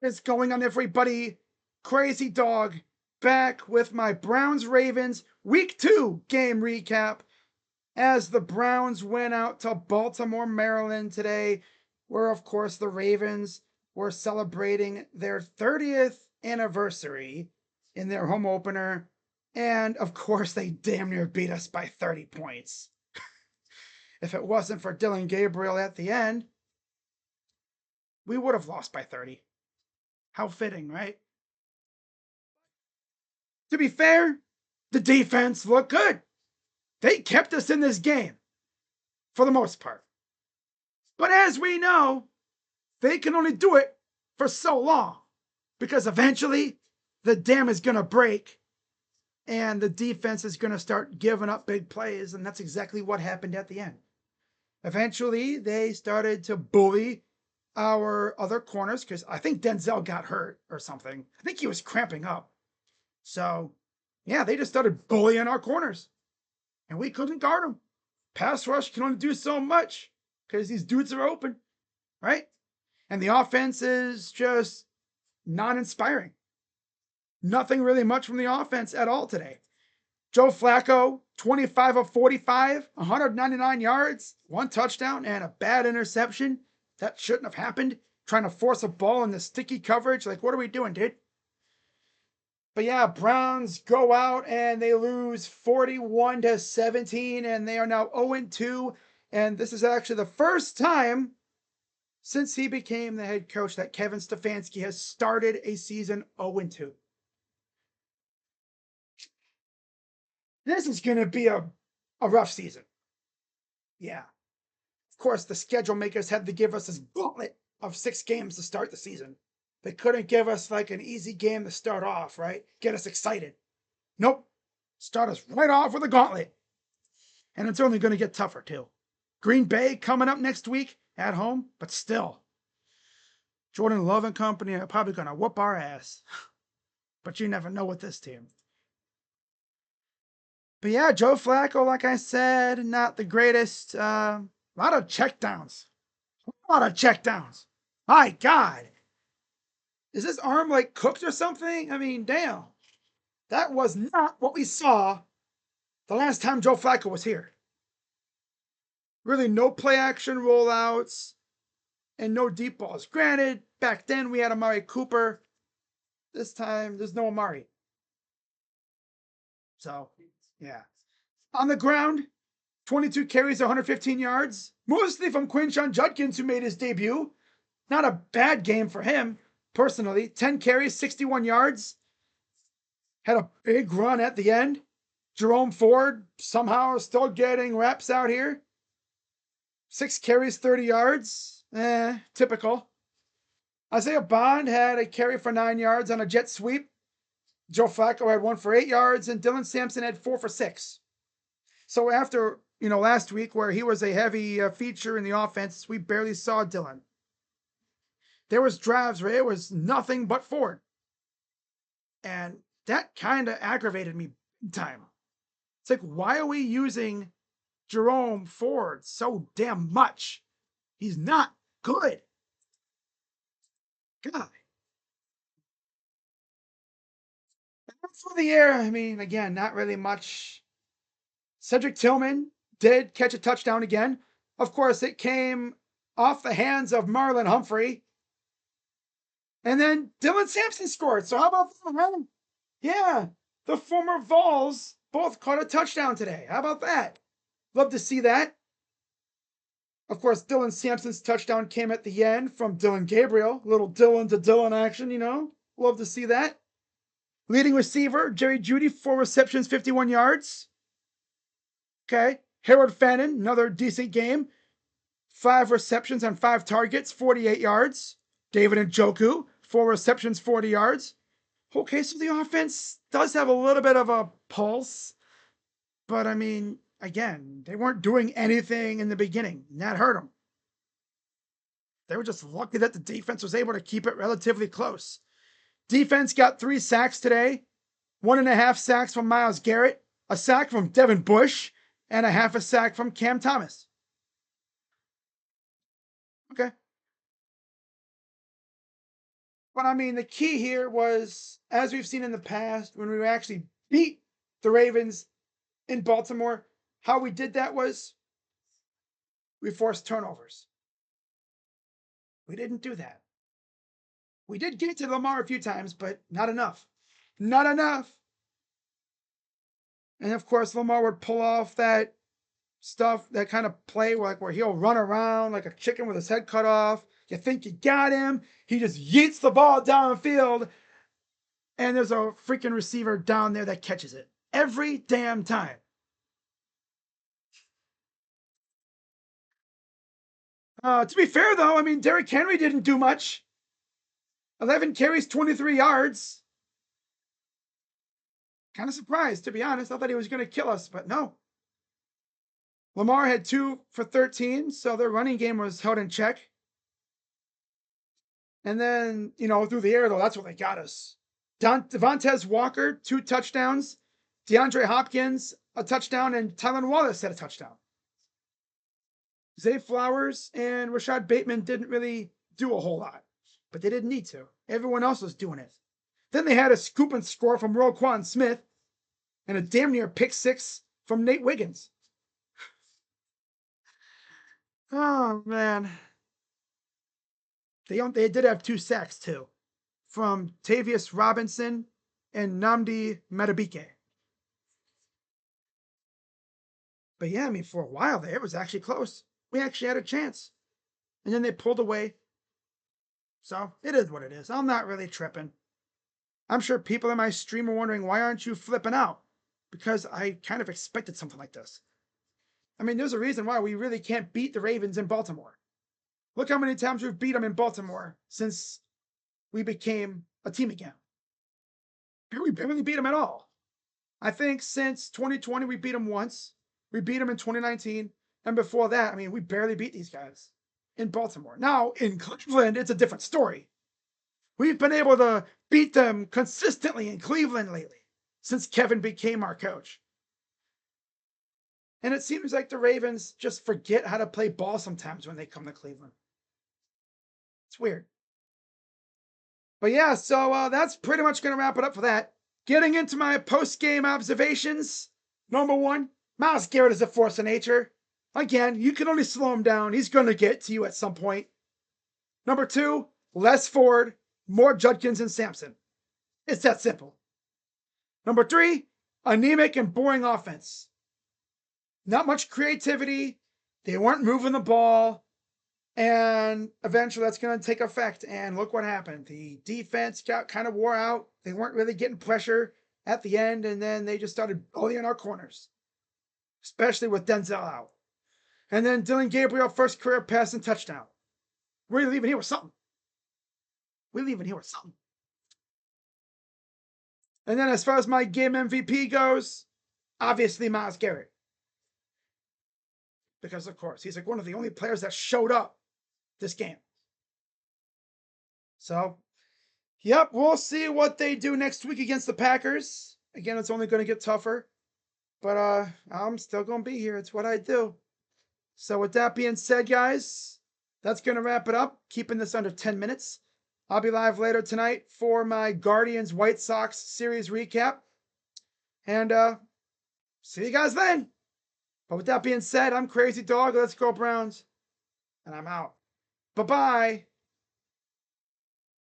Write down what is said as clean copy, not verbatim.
Is going on, everybody? Crazy Dog back with my Browns Ravens Week 2 game recap as the Browns went out to Baltimore, Maryland today, where, of course, the Ravens were celebrating their 30th anniversary in their home opener. And, of course, they damn near beat us by 30 points. If it wasn't for Dillon Gabriel at the end, we would have lost by 30. How fitting, right? To be fair, the defense looked good. They kept us in this game for the most part. But as we know, they can only do it for so long because eventually the dam is going to break and the defense is going to start giving up big plays. And that's exactly what happened at the end. Eventually, they started to bully our other corners because I think Denzel got hurt or something. I think he was cramping up. So, yeah, they just started bullying our corners. And we couldn't guard them. Pass rush can only do so much because these dudes are open, right? And the offense is just non-inspiring. Nothing really much from the offense at all today. Joe Flacco, 25 of 45, 199 yards, 1 touchdown, and a bad interception. That shouldn't have happened. Trying to force a ball in the sticky coverage. Like, what are we doing, dude? But yeah, Browns go out and they lose 41-17, and they are now 0-2. And this is actually the first time since he became the head coach that Kevin Stefanski has started a season 0-2. This is going to be a rough season. Yeah. Of course, the schedule makers had to give us this gauntlet of 6 games to start the season. They couldn't give us like an easy game to start off, right? Get us excited. Nope. Start us right off with a gauntlet. And it's only going to get tougher, too. Green Bay coming up next week at home, but still. Jordan Love and company are probably going to whoop our ass. But you never know with this team. But yeah, Joe Flacco, like I said, not the greatest. A lot of checkdowns. A lot of checkdowns. My God. Is this arm like cooked or something? I mean, damn. That was not what we saw the last time Joe Flacco was here. Really, no play action rollouts and no deep balls. Granted, back then we had Amari Cooper. This time, there's no Amari. So, yeah. On the ground, 22 carries, 115 yards. Mostly from Quinshon Judkins, who made his debut. Not a bad game for him, personally. 10 carries, 61 yards. Had a big run at the end. Jerome Ford somehow still getting reps out here. 6 carries, 30 yards. Typical. Isaiah Bond had a carry for 9 yards on a jet sweep. Joe Flacco had 1 for 8 yards, and Dylan Sampson had 4 for 6. So after, last week where he was a heavy feature in the offense, we barely saw Dylan. There was drives where it was nothing but Ford. And that kind of aggravated me big time. It's like, why are we using Jerome Ford so damn much? He's not good. God. For the air, I mean, again, not really much. Cedric Tillman did catch a touchdown again. Of course, it came off the hands of Marlon Humphrey. And then Dylan Sampson scored. So how about that? Yeah, the former Vols both caught a touchdown today. How about that? Love to see that. Of course, Dylan Sampson's touchdown came at the end from Dillon Gabriel. Little Dylan to Dylan action, Love to see that. Leading receiver, Jerry Jeudy, 4 receptions, 51 yards. Okay. Harold Fannin, another decent game. 5 receptions on 5 targets, 48 yards. David Njoku, 4 receptions, 40 yards. Okay, so the offense does have a little bit of a pulse. But, I mean, again, they weren't doing anything in the beginning. And that hurt them. They were just lucky that the defense was able to keep it relatively close. Defense got 3 sacks today. 1.5 sacks from Myles Garrett. A sack from Devin Bush. And a half a sack from Cam Thomas. Okay. But I mean, the key here was, as we've seen in the past, when we actually beat the Ravens in Baltimore, how we did that was we forced turnovers. We didn't do that. We did get to Lamar a few times, but not enough. Not enough. And of course, Lamar would pull off that stuff, that kind of play where he'll run around like a chicken with his head cut off. You think you got him. He just yeets the ball downfield. And there's a freaking receiver down there that catches it every damn time. To be fair, though, I mean, Derrick Henry didn't do much. 11 carries, 23 yards. Kind of surprised, to be honest. I thought he was going to kill us, but no. Lamar had 2 for 13, so their running game was held in check. And then, through the air, though, that's what they got us. Devontae Walker, 2 touchdowns. DeAndre Hopkins, a touchdown. And Tylan Wallace had a touchdown. Zay Flowers and Rashad Bateman didn't really do a whole lot, but they didn't need to. Everyone else was doing it. Then they had a scoop and score from Roquan Smith and a damn near pick 6 from Nate Wiggins. Oh, man. They did have 2 sacks, too, from Tavius Robinson and Nnamdi Madubuike. But yeah, I mean, for a while there, it was actually close. We actually had a chance. And then they pulled away. So it is what it is. I'm not really tripping. I'm sure people in my stream are wondering, why aren't you flipping out? Because I kind of expected something like this. I mean, there's a reason why we really can't beat the Ravens in Baltimore. Look how many times we've beat them in Baltimore since we became a team again. We barely beat them at all. I think since 2020, we beat them once. We beat them in 2019. And before that, I mean, we barely beat these guys in Baltimore. Now, in Cleveland, it's a different story. We've been able to beat them consistently in Cleveland lately since Kevin became our coach. And it seems like the Ravens just forget how to play ball sometimes when they come to Cleveland. It's weird. But yeah, so that's pretty much going to wrap it up for that. Getting into my post-game observations. Number 1, Myles Garrett is a force of nature. Again, you can only slow him down. He's going to get to you at some point. Number 2, less Ford, more Judkins and Sampson. It's that simple. Number 3, anemic and boring offense. Not much creativity. They weren't moving the ball. And eventually that's going to take effect. And look what happened. The defense got kind of wore out. They weren't really getting pressure at the end. And then they just started bullying our corners, especially with Denzel out. And then Dylan Gabriel, first career passing touchdown. We're leaving here with something. And then as far as my game MVP goes, obviously Myles Garrett. Because, of course, he's like one of the only players that showed up this game. So, yep, we'll see what they do next week against the Packers. Again, it's only going to get tougher. But I'm still going to be here. It's what I do. So with that being said, guys, that's going to wrap it up. Keeping this under 10 minutes. I'll be live later tonight for my Guardians White Sox series recap. And see you guys then. But with that being said, I'm Crazy Dog. Let's go Browns. And I'm out. Bye-bye.